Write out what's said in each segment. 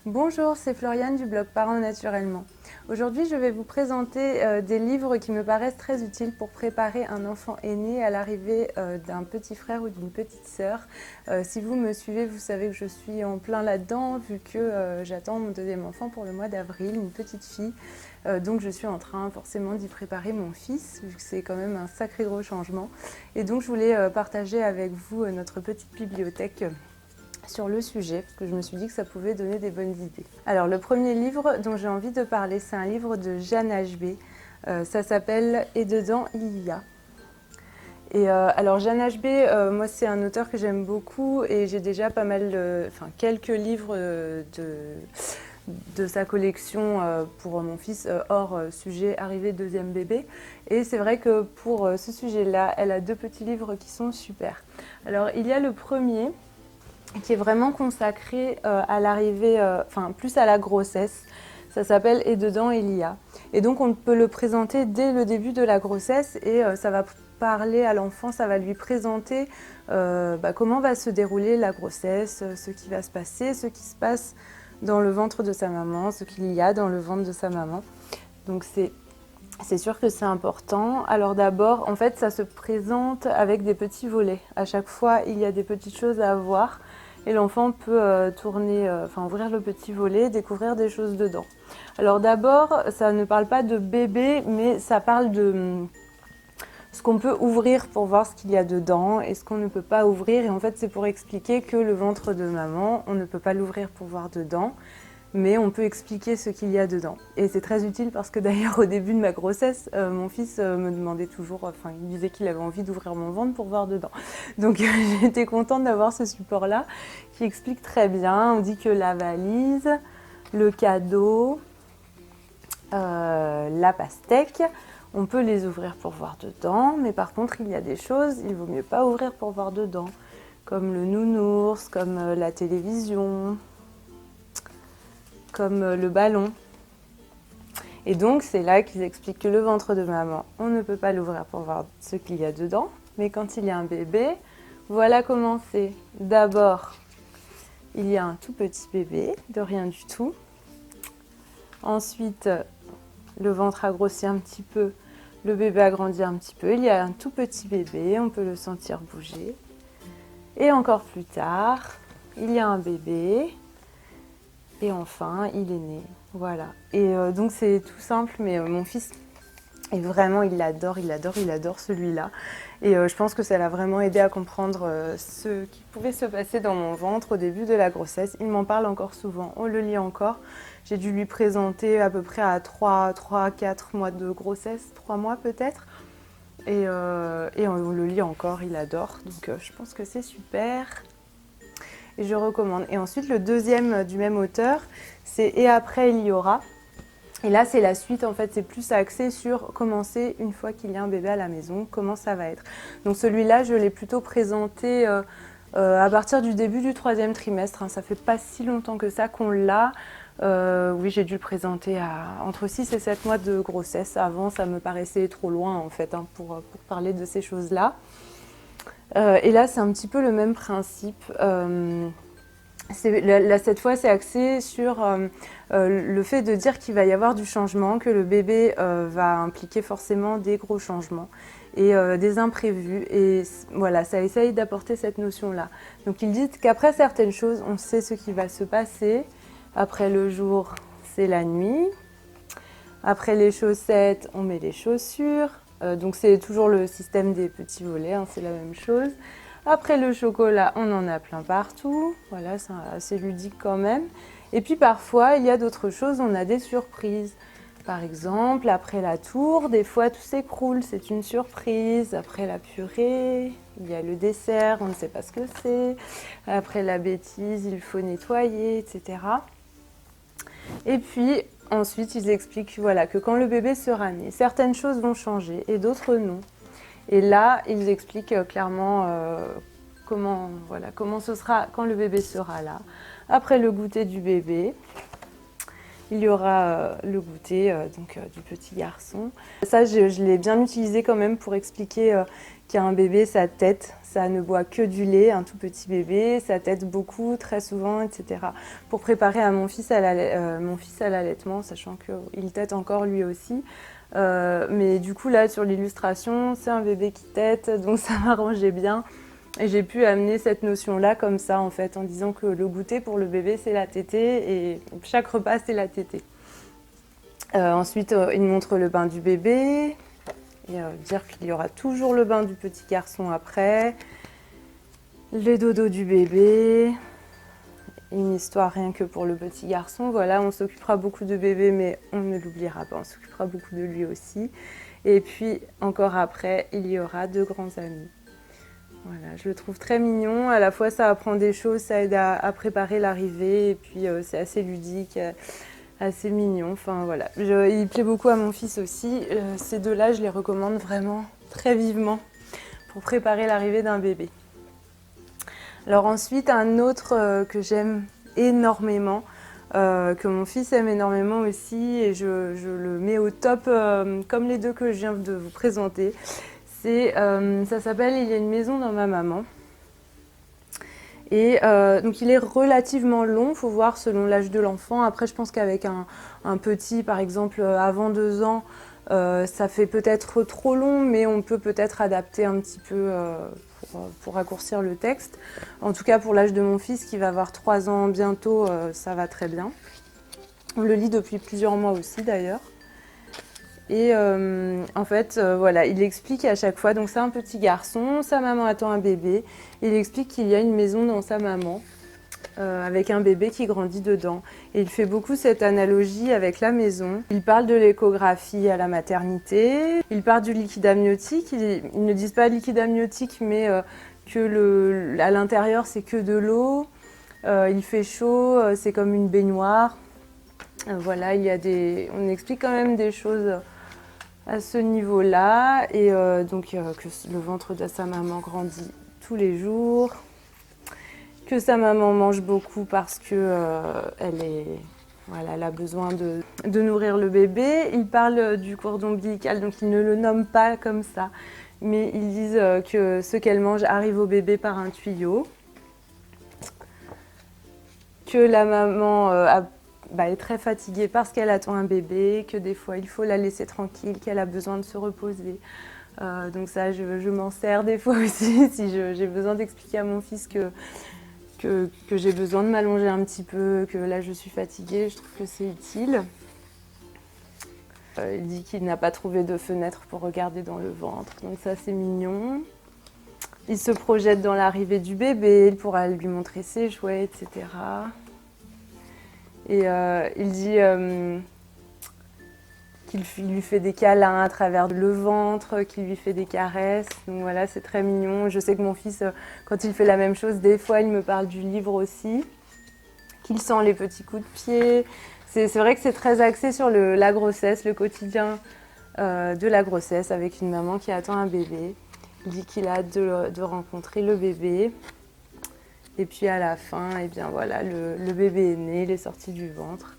Bonjour, c'est Floriane du blog Parents Naturellement. Aujourd'hui, je vais vous présenter des livres qui me paraissent très utiles pour préparer un enfant aîné à l'arrivée d'un petit frère ou d'une petite sœur. Si vous me suivez, vous savez que je suis en plein là-dedans, vu que j'attends mon deuxième enfant pour le mois d'avril, une petite fille. Donc je suis en train forcément d'y préparer mon fils, vu que c'est quand même un sacré gros changement. Et donc je voulais partager avec vous notre petite bibliothèque sur le sujet, parce que je me suis dit que ça pouvait donner des bonnes idées. Alors le premier livre dont j'ai envie de parler, c'est un livre de Jeanne HB. Ça s'appelle « Et dedans il y a ». Et alors Jeanne HB, moi c'est un auteur que j'aime beaucoup et j'ai déjà pas mal, quelques livres de sa collection pour mon fils hors sujet arrivé deuxième bébé. Et c'est vrai que pour ce sujet-là, elle a deux petits livres qui sont super. Alors il y a le premier qui est vraiment consacré à l'arrivée, plus à la grossesse. Ça s'appelle « Et dedans il y a ». Et donc on peut le présenter dès le début de la grossesse et ça va parler à l'enfant, ça va lui présenter comment va se dérouler la grossesse, ce qui va se passer, ce qui se passe dans le ventre de sa maman, ce qu'il y a dans le ventre de sa maman. Donc c'est sûr que c'est important. Alors d'abord, en fait, ça se présente avec des petits volets. À chaque fois, il y a des petites choses à voir et l'enfant peut ouvrir le petit volet, découvrir des choses dedans. Alors d'abord, ça ne parle pas de bébé, mais ça parle de ce qu'on peut ouvrir pour voir ce qu'il y a dedans et ce qu'on ne peut pas ouvrir. Et en fait, c'est pour expliquer que le ventre de maman, on ne peut pas l'ouvrir pour voir dedans, mais on peut expliquer ce qu'il y a dedans. Et c'est très utile parce que d'ailleurs, au début de ma grossesse, mon fils me demandait toujours, il disait qu'il avait envie d'ouvrir mon ventre pour voir dedans. Donc j'étais contente d'avoir ce support-là qui explique très bien. On dit que la valise, le cadeau, la pastèque, on peut les ouvrir pour voir dedans, mais par contre, il y a des choses, il vaut mieux pas ouvrir pour voir dedans, comme le nounours, comme la télévision, comme le ballon. Et donc, c'est là qu'ils expliquent que le ventre de maman, on ne peut pas l'ouvrir pour voir ce qu'il y a dedans, mais quand il y a un bébé, voilà comment c'est. D'abord, il y a un tout petit bébé, de rien du tout. Ensuite, le ventre a grossi un petit peu, le bébé a grandi un petit peu, il y a un tout petit bébé, on peut le sentir bouger. Et encore plus tard, il y a un bébé, et enfin, il est né. Voilà. Et donc c'est tout simple, mais mon fils, et vraiment, il adore celui-là. Et je pense que ça l'a vraiment aidé à comprendre ce qui pouvait se passer dans mon ventre au début de la grossesse. Il m'en parle encore souvent, on le lit encore. J'ai dû lui présenter à peu près à 3-4 mois de grossesse, 3 mois peut-être. Et on le lit encore, il adore. Donc je pense que c'est super. Et je recommande. Et ensuite, le deuxième du même auteur, c'est « Et après, il y aura ». Et là, c'est la suite, en fait, c'est plus axé sur comment c'est une fois qu'il y a un bébé à la maison, comment ça va être. Donc celui-là, je l'ai plutôt présenté à partir du début du 3e trimestre. Ça fait pas si longtemps que ça qu'on l'a. Oui, j'ai dû le présenter entre 6 et 7 mois de grossesse. Avant, ça me paraissait trop loin, en fait, pour parler de ces choses-là. Et là, c'est un petit peu le même principe. Cette fois, c'est axé sur le fait de dire qu'il va y avoir du changement, que le bébé va impliquer forcément des gros changements et des imprévus. Et voilà, ça essaye d'apporter cette notion-là. Donc, ils disent qu'après certaines choses, on sait ce qui va se passer. Après le jour, c'est la nuit. Après les chaussettes, on met les chaussures. Donc c'est toujours le système des petits volets, c'est la même chose. Après le chocolat, on en a plein partout. Voilà, c'est assez ludique quand même. Et puis parfois, il y a d'autres choses, on a des surprises. Par exemple, après la tour, des fois tout s'écroule, c'est une surprise. Après la purée, il y a le dessert, on ne sait pas ce que c'est. Après la bêtise, il faut nettoyer, etc. Et puis, ensuite, ils expliquent que quand le bébé sera né, certaines choses vont changer et d'autres non. Et là, ils expliquent clairement comment ce sera quand le bébé sera là. Après le goûter du bébé. il y aura le goûter du petit garçon. Ça, je l'ai bien utilisé quand même pour expliquer qu'un bébé, sa tête, ça ne boit que du lait, un tout petit bébé, ça tète beaucoup, très souvent, etc. Pour préparer à mon fils à l'allaitement, sachant qu'il tète encore lui aussi. Mais du coup, là, sur l'illustration, c'est un bébé qui tète, donc ça m'arrangeait bien. Et j'ai pu amener cette notion-là comme ça, en fait, en disant que le goûter pour le bébé, c'est la tétée, et chaque repas, c'est la tétée. Ensuite, il montre le bain du bébé, et dire qu'il y aura toujours le bain du petit garçon après, les dodos du bébé, une histoire rien que pour le petit garçon. Voilà, on s'occupera beaucoup de bébé, mais on ne l'oubliera pas, on s'occupera beaucoup de lui aussi. Et puis, encore après, il y aura 2 grands amis. Voilà, je le trouve très mignon. À la fois, ça apprend des choses, ça aide à préparer l'arrivée. Et puis, c'est assez ludique, assez mignon. Enfin, voilà. Il plaît beaucoup à mon fils aussi. Ces deux-là, je les recommande vraiment très vivement pour préparer l'arrivée d'un bébé. Alors ensuite, un autre que j'aime énormément, que mon fils aime énormément aussi, et je le mets au top, comme les deux que je viens de vous présenter. Ça s'appelle « Il y a une maison dans ma maman ». Et donc il est relativement long, il faut voir selon l'âge de l'enfant. Après, je pense qu'avec un petit, par exemple, avant 2 ans, ça fait peut-être trop long, mais on peut peut-être adapter un petit peu pour raccourcir le texte. En tout cas, pour l'âge de mon fils, qui va avoir 3 ans bientôt, ça va très bien. On le lit depuis plusieurs mois aussi, d'ailleurs. Et en fait, voilà, il explique à chaque fois, donc c'est un petit garçon, sa maman attend un bébé, il explique qu'il y a une maison dans sa maman, avec un bébé qui grandit dedans. Et il fait beaucoup cette analogie avec la maison. Il parle de l'échographie à la maternité, il parle du liquide amniotique, ils ne disent pas liquide amniotique, mais que à l'intérieur c'est que de l'eau, il fait chaud, c'est comme une baignoire. Voilà, on explique quand même des choses à ce niveau-là, et que le ventre de sa maman grandit tous les jours, que sa maman mange beaucoup parce que elle a besoin de nourrir le bébé. Ils parlent du cordon ombilical, donc ils ne le nomment pas comme ça, mais ils disent que ce qu'elle mange arrive au bébé par un tuyau, que la maman est très fatiguée parce qu'elle attend un bébé, que des fois il faut la laisser tranquille, qu'elle a besoin de se reposer. Donc ça, je m'en sers des fois aussi, si j'ai besoin d'expliquer à mon fils que j'ai besoin de m'allonger un petit peu, que là je suis fatiguée, je trouve que c'est utile. Il dit qu'il n'a pas trouvé de fenêtre pour regarder dans le ventre, donc ça c'est mignon. Il se projette dans l'arrivée du bébé, il pourra lui montrer ses jouets, etc. Et il dit qu'il lui fait des câlins à travers le ventre, qu'il lui fait des caresses. Donc voilà, c'est très mignon. Je sais que mon fils, quand il fait la même chose, des fois, il me parle du livre aussi, qu'il sent les petits coups de pied. C'est vrai que c'est très axé sur la grossesse, le quotidien de la grossesse, avec une maman qui attend un bébé. Il dit qu'il a hâte de rencontrer le bébé. Et puis à la fin, eh bien voilà, le bébé est né, il est sorti du ventre.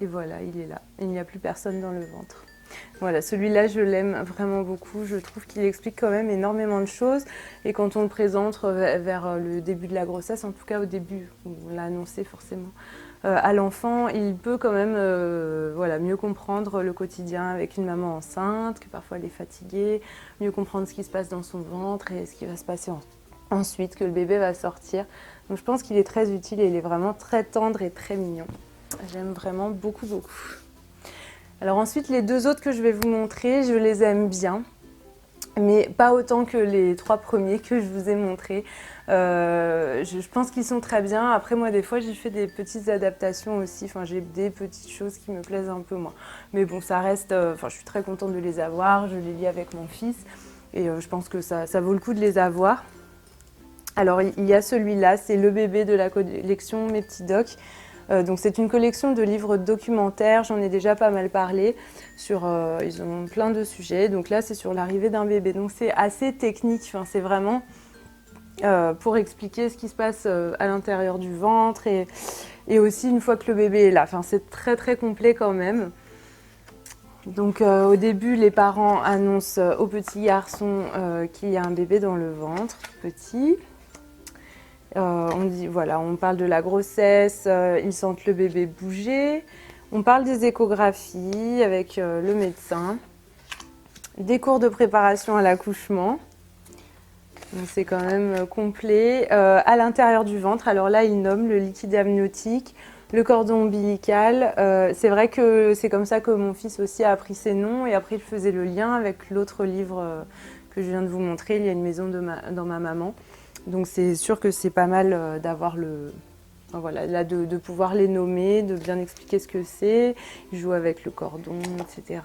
Et voilà, il est là. Il n'y a plus personne dans le ventre. Voilà, celui-là, je l'aime vraiment beaucoup. Je trouve qu'il explique quand même énormément de choses. Et quand on le présente vers le début de la grossesse, en tout cas au début, on l'a annoncé forcément, à l'enfant, il peut quand même mieux comprendre le quotidien avec une maman enceinte, que parfois elle est fatiguée, mieux comprendre ce qui se passe dans son ventre et ce qui va se passer ensuite, que le bébé va sortir. Donc je pense qu'il est très utile et il est vraiment très tendre et très mignon. J'aime vraiment beaucoup, beaucoup. Alors ensuite, les 2 autres que je vais vous montrer, je les aime bien, mais pas autant que les 3 premiers que je vous ai montrés. Je pense qu'ils sont très bien. Après, moi, des fois, j'ai fait des petites adaptations aussi. Enfin, j'ai des petites choses qui me plaisent un peu moins. Mais bon, ça reste... je suis très contente de les avoir. Je les lis avec mon fils. Et je pense que ça vaut le coup de les avoir. Alors, il y a celui-là, c'est le bébé de la collection Mes Petits Docs. Donc c'est une collection de livres documentaires, j'en ai déjà pas mal parlé, ils ont plein de sujets. Donc là, c'est sur l'arrivée d'un bébé. Donc c'est assez technique, enfin, c'est vraiment pour expliquer ce qui se passe à l'intérieur du ventre. Et et aussi une fois que le bébé est là. Enfin, c'est très très complet quand même. Donc au début, les parents annoncent au petit garçon qu'il y a un bébé dans le ventre, tout petit. On dit, voilà, on parle de la grossesse, ils sentent le bébé bouger. On parle des échographies avec le médecin, des cours de préparation à l'accouchement. C'est quand même complet. À l'intérieur du ventre, alors là, il nomme le liquide amniotique, le cordon ombilical. C'est vrai que c'est comme ça que mon fils aussi a appris ses noms et après il faisait le lien avec l'autre livre que je viens de vous montrer, Il y a une maison dans ma maman. Donc c'est sûr que c'est pas mal d'avoir enfin, voilà, là de pouvoir les nommer, de bien expliquer ce que c'est. Il joue avec le cordon, etc.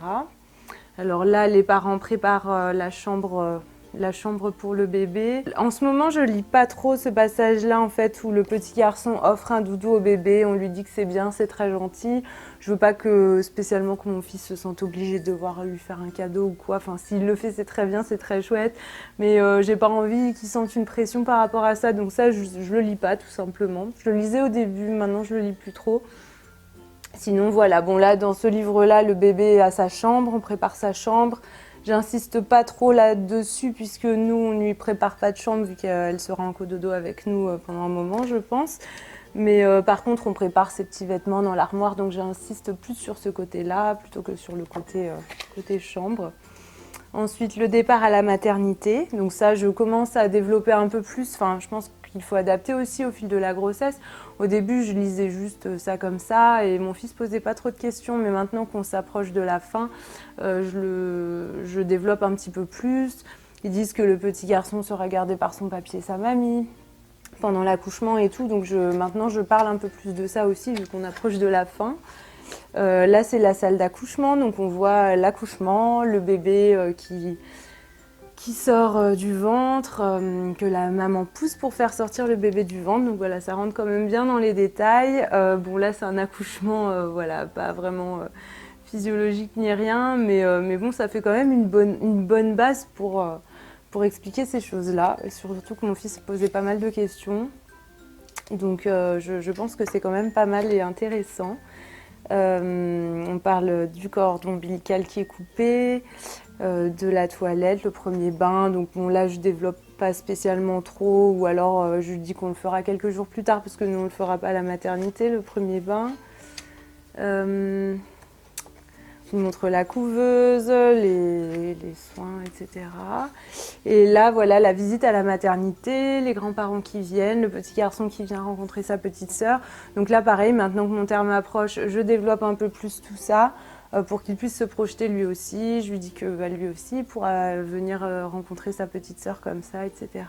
Alors là, les parents préparent la chambre pour le bébé. En ce moment, je lis pas trop ce passage-là en fait où le petit garçon offre un doudou au bébé, on lui dit que c'est bien, c'est très gentil. Je veux pas spécialement que mon fils se sente obligé de devoir lui faire un cadeau ou quoi. Enfin, s'il le fait, c'est très bien, c'est très chouette. Mais j'ai pas envie qu'il sente une pression par rapport à ça, donc ça, je le lis pas tout simplement. Je le lisais au début, maintenant je le lis plus trop. Sinon, voilà, bon là, dans ce livre-là, le bébé a sa chambre, on prépare sa chambre. J'insiste pas trop là-dessus puisque nous, on ne lui prépare pas de chambre vu qu'elle sera en cododo avec nous pendant un moment, je pense. Mais par contre, on prépare ses petits vêtements dans l'armoire, donc j'insiste plus sur ce côté-là plutôt que sur le côté chambre. Ensuite, le départ à la maternité. Donc ça, je commence à développer un peu plus. Enfin, je pense qu'il faut adapter aussi au fil de la grossesse. Au début, je lisais juste ça comme ça et mon fils posait pas trop de questions. Mais maintenant qu'on s'approche de la fin, je développe un petit peu plus. Ils disent que le petit garçon sera gardé par son papi et sa mamie pendant l'accouchement et tout. Donc maintenant, je parle un peu plus de ça aussi vu qu'on approche de la fin. Là, c'est la salle d'accouchement, donc on voit l'accouchement, le bébé qui sort du ventre, que la maman pousse pour faire sortir le bébé du ventre. Donc voilà, ça rentre quand même bien dans les détails. Bon, là, c'est un accouchement, voilà, pas vraiment physiologique ni rien, mais bon, ça fait quand même une bonne base pour expliquer ces choses-là. Et surtout que mon fils posait pas mal de questions. Donc je pense que c'est quand même pas mal et intéressant. On parle du cordon ombilical qui est coupé, de la toilette, le premier bain. Donc bon, là, je développe pas spécialement trop, ou alors je lui dis qu'on le fera quelques jours plus tard parce que nous, on le fera pas à la maternité, le premier bain. Je vous montre la couveuse, les soins, etc. Et là, voilà, la visite à la maternité, les grands-parents qui viennent, le petit garçon qui vient rencontrer sa petite sœur. Donc là, pareil, maintenant que mon terme approche, je développe un peu plus tout ça pour qu'il puisse se projeter lui aussi. Je lui dis que lui aussi pourra venir rencontrer sa petite sœur comme ça, etc.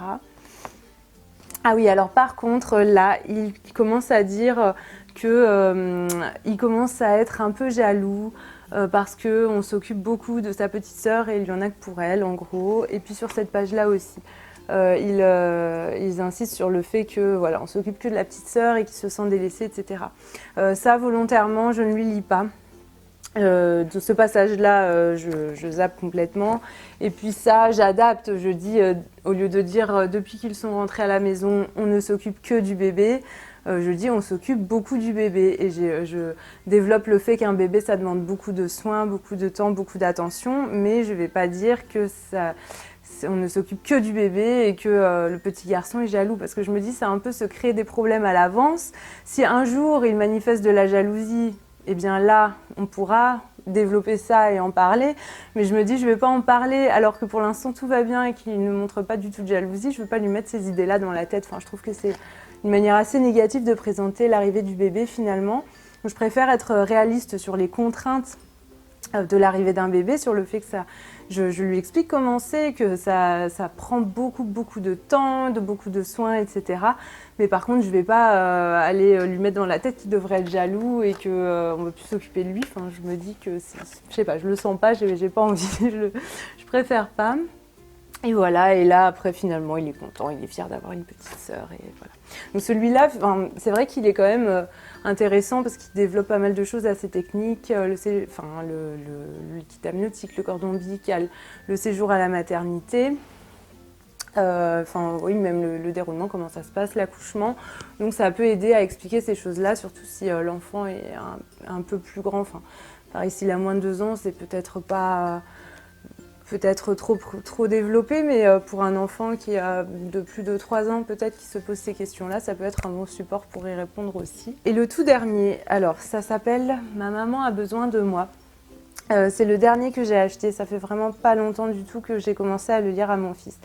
Ah oui, alors par contre, là, il commence à dire qu'il commence à être un peu jaloux parce qu'on s'occupe beaucoup de sa petite sœur et il n'y en a que pour elle, en gros. Et puis sur cette page-là aussi, ils insistent sur le fait que voilà, on s'occupe que de la petite sœur et qu'il se sent délaissé, etc. Ça, volontairement, je ne lui lis pas. De ce passage-là, je zappe complètement. Et puis ça, j'adapte. Je dis, au lieu de dire depuis qu'ils sont rentrés à la maison, on ne s'occupe que du bébé, je dis on s'occupe beaucoup du bébé. Et je développe le fait qu'un bébé, ça demande beaucoup de soins, beaucoup de temps, beaucoup d'attention. Mais je ne vais pas dire que on ne s'occupe que du bébé et que le petit garçon est jaloux. Parce que je me dis, c'est un peu se créer des problèmes à l'avance. Si un jour, il manifeste de la jalousie, eh bien là, on pourra développer ça et en parler. Mais je me dis, je ne vais pas en parler alors que pour l'instant, tout va bien et qu'il ne montre pas du tout de jalousie. Je ne veux pas lui mettre ces idées-là dans la tête. Enfin, je trouve que c'est une manière assez négative de présenter l'arrivée du bébé finalement. Donc, je préfère être réaliste sur les contraintes de l'arrivée d'un bébé, sur le fait que ça... Je lui explique comment c'est, que ça prend beaucoup de temps, beaucoup de soins, etc. Mais par contre, je ne vais pas aller lui mettre dans la tête qu'il devrait être jaloux et qu'on ne va plus s'occuper de lui. Enfin, je me dis que, je sais pas, je le sens pas, j'ai pas envie, je préfère pas. Et voilà, et là, après, finalement, il est content, il est fier d'avoir une petite sœur, et voilà. Donc celui-là, c'est vrai qu'il est quand même intéressant parce qu'il développe pas mal de choses assez techniques, le liquide amniotique, le cordon ombilical, le séjour à la maternité. Enfin oui, même le déroulement, comment ça se passe, l'accouchement. Donc ça peut aider à expliquer ces choses-là, surtout si l'enfant est un peu plus grand. Enfin, pareil, s'il a moins de 2 ans, c'est peut-être pas trop développé, mais pour un enfant qui a de plus de 3 ans, peut-être qui se pose ces questions-là, ça peut être un bon support pour y répondre aussi. Et le tout dernier, alors ça s'appelle « Ma maman a besoin de moi ». C'est le dernier que j'ai acheté, ça fait vraiment pas longtemps du tout que j'ai commencé à le lire à mon fils.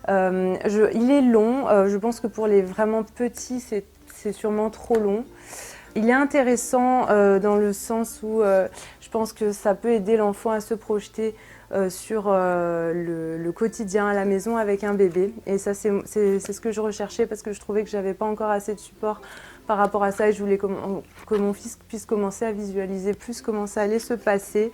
Il est long, je pense que pour les vraiment petits, c'est sûrement trop long. Il est intéressant dans le sens où je pense que ça peut aider l'enfant à se projeter sur le quotidien à la maison avec un bébé. Et ça, c'est ce que je recherchais parce que je trouvais que je n'avais pas encore assez de support par rapport à ça et je voulais que mon fils puisse commencer à visualiser plus comment ça allait se passer.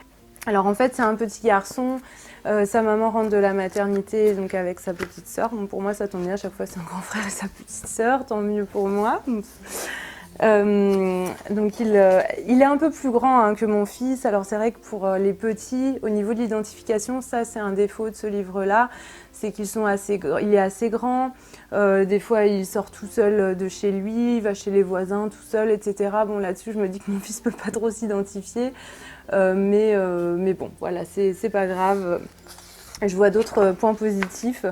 Alors en fait, c'est un petit garçon, sa maman rentre de la maternité donc avec sa petite sœur. Bon, pour moi, ça tombe bien, à chaque fois c'est un grand frère et sa petite sœur, tant mieux pour moi. Donc il est un peu plus grand hein, que mon fils. Alors c'est vrai que pour les petits, au niveau de l'identification, ça c'est un défaut de ce livre-là, c'est qu'il est assez grand. Des fois il sort tout seul de chez lui, il va chez les voisins tout seul, etc. Bon là-dessus je me dis que mon fils peut pas trop s'identifier, mais bon voilà, c'est pas grave. Je vois d'autres points positifs.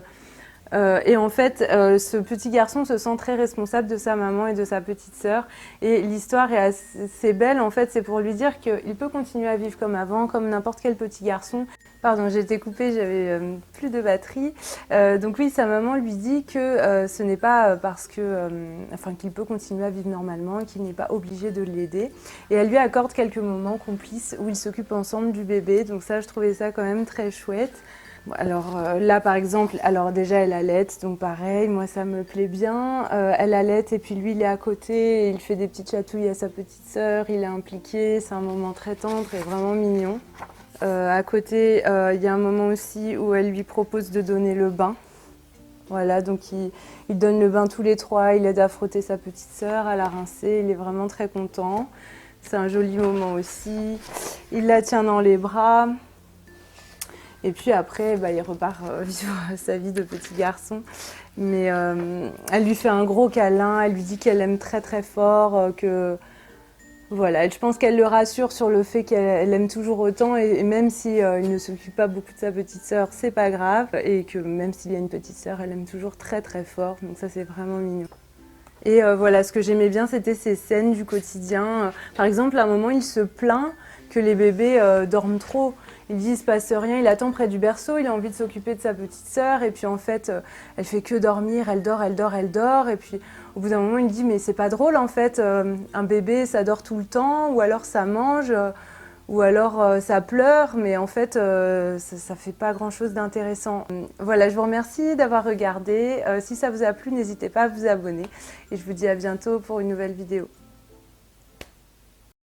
Et en fait, ce petit garçon se sent très responsable de sa maman et de sa petite sœur. Et l'histoire est assez belle, en fait, c'est pour lui dire qu'il peut continuer à vivre comme avant, comme n'importe quel petit garçon. Pardon, j'ai été coupée, j'avais plus de batterie. Donc oui, sa maman lui dit que ce n'est pas parce que, qu'il peut continuer à vivre normalement, qu'il n'est pas obligé de l'aider. Et elle lui accorde quelques moments complices où ils s'occupent ensemble du bébé. Donc ça, je trouvais ça quand même très chouette. Alors là par exemple, alors déjà elle allaite, donc pareil, moi ça me plaît bien. Elle allaite et puis lui il est à côté, il fait des petites chatouilles à sa petite sœur, il est impliqué, c'est un moment très tendre et vraiment mignon. À côté, il y a un moment aussi où elle lui propose de donner le bain. Voilà, donc il donne le bain tous les trois, il aide à frotter sa petite sœur, à la rincer, il est vraiment très content. C'est un joli moment aussi. Il la tient dans les bras. Et puis après, il repart vivre sa vie de petit garçon. Mais elle lui fait un gros câlin, elle lui dit qu'elle l'aime très très fort, que voilà, je pense qu'elle le rassure sur le fait qu'elle l'aime toujours autant et même si il ne s'occupe pas beaucoup de sa petite sœur, c'est pas grave et que même s'il y a une petite sœur, elle l'aime toujours très très fort. Donc ça c'est vraiment mignon. Et voilà, ce que j'aimais bien, c'était ces scènes du quotidien. Par exemple, à un moment, il se plaint que les bébés dorment trop. Il dit, il se passe rien, il attend près du berceau, il a envie de s'occuper de sa petite sœur, et puis en fait, elle fait que dormir, elle dort, elle dort, elle dort, et puis au bout d'un moment, il dit, mais c'est pas drôle en fait, un bébé, ça dort tout le temps, ou alors ça mange, ou alors ça pleure, mais en fait, ça fait pas grand-chose d'intéressant. Voilà, je vous remercie d'avoir regardé. Si ça vous a plu, n'hésitez pas à vous abonner, et je vous dis à bientôt pour une nouvelle vidéo.